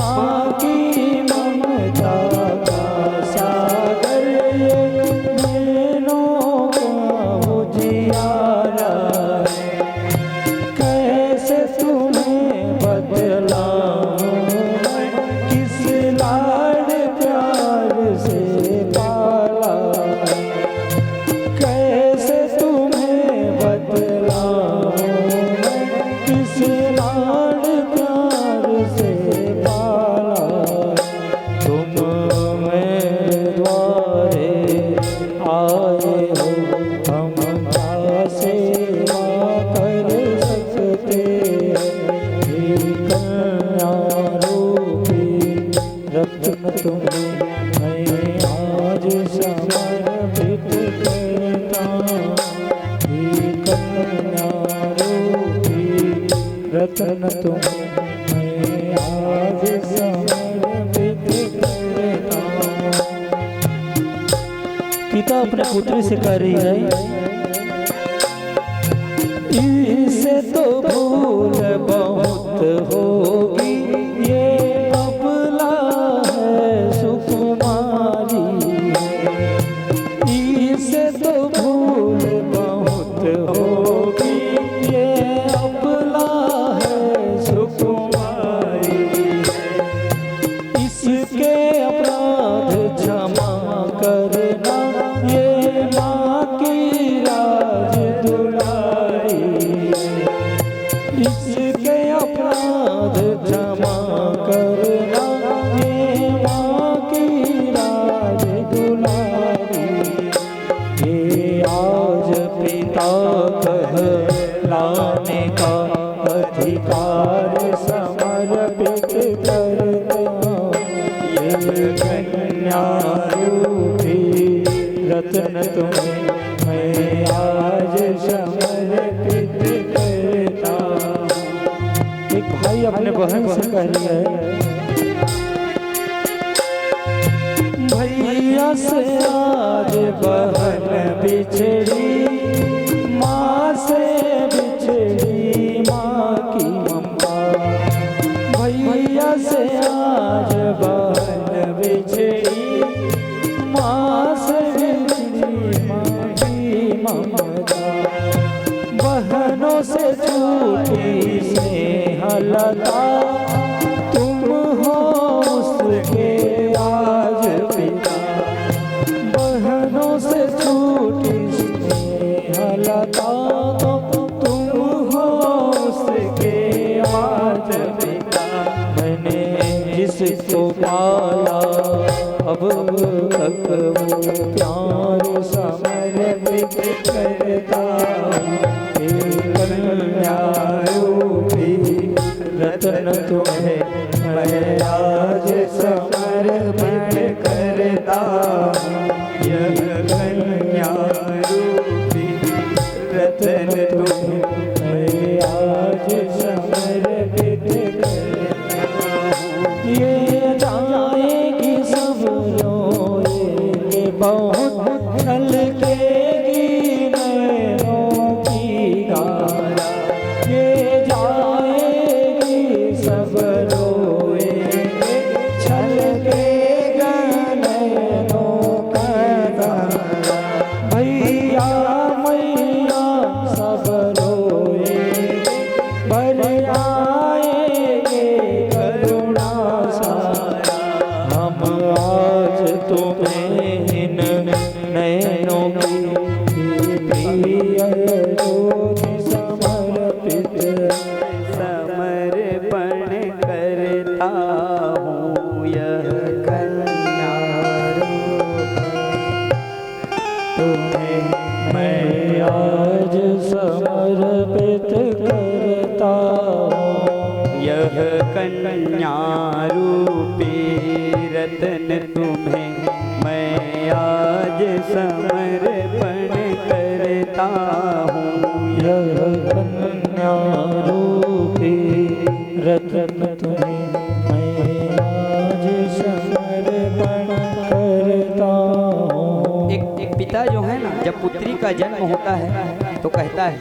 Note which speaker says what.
Speaker 1: माँ की ममता का सागर ये नैनों का उजियारा है। कैसे तुम्हें बतलाऊं मैं किस लाड प्यार से पाला है। कैसे तुम्हें बतलाऊं मैं किस लाड प्यार से पाला है। तुम मेरे द्वारे आए हो, हम क्या सेवा कर सकते हैं। हे कन्या रूपी रत्न तुम्हें मैं आज समर्पित करता। हे कन्या रूपी रत्न तुम्हें मैं आज समर्पित करता। पिता अपने पुत्री से कह रही है, इसे तो भूल बहुत होगी, ये अबला है सुकुमारी। इसे तो भूल बहुत होगी, ये अबला है सुकुमारी। इसके अपराध क्षमा करना, ये माँ की राज दुलारी। इसके अपराध क्षमा करना, ये माँ की राज दुलारी। ये आज पिता कहलाने का अधिकार समर्पित करता। ये कन्या रूपी रत्न तुम्हें मैं आज समर्पित करता। एक भाई अपने बहन से कह रही है, भैया से आज बहन बिछड़ी, माँ से बिछड़ी माँ की ममता। भैया से आज बहन बिछड़ी, माँ से बिछड़ी माँ की ममता। बहनों से छूटी स्नेहलता, तुम हो उसके आज पिता। बहनों से छूटी स्नेहलता, तुम हो उसके आज पिता। मैंने जिसको पाला अब तक वो प्यार समर्पित करता। हे कन्या रूपी रत्न तुम्हें मैं आज समर्पित करता। यह कन्या रूपी रत्न तुम्हें मैं आज समर्पित करता। ये जाएगी सब रोएंगे बहुत, छलकेगी नैनों की धारा। ये जाएगी सब रोएंगे, छलकेगा नैनों का धारा। भैया मैया सब रोएंगे, भर आएंगे करुणा सारा। हम आज तुम्हें इन नैनों की प्रिय ज्योति समर्पित समर्पण करता हूँ। यह कन्या तुम्हें मैं आज समर्पित करता हूँ।
Speaker 2: यह कन्या रूपी रत्न तुम्हें मैं आज समर्पण करता हूँ।
Speaker 1: यह कन्या रूपी रत्न तुम्हें मैं आज समर्पण करता हूँ।
Speaker 2: एक पिता जो है ना, जब पुत्री का जन्म होता है तो कहता है